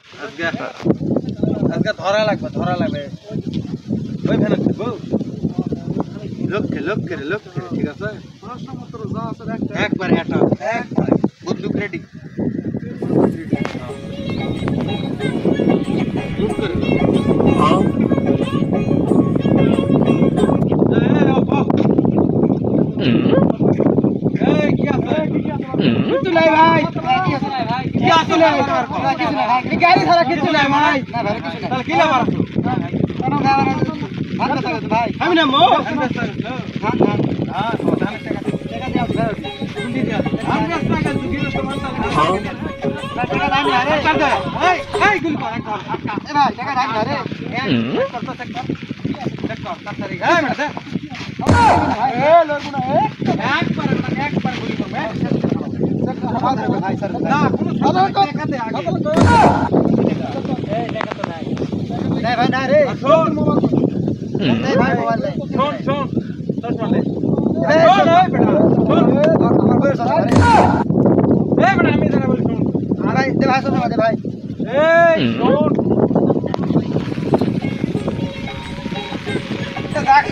আজকে ধরা লাগবে ওই ভ্যানে থাকবো লক্ষ্যে ঠিক আছে প্রশ্নপত্র যা আছে একবার বন্দুক রেডি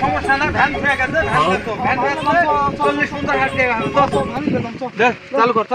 সমস্যা না ভ্যান ফেয়ে গেছে ভ্যান চল্লিশ 50 হাজার টাকা চালু কর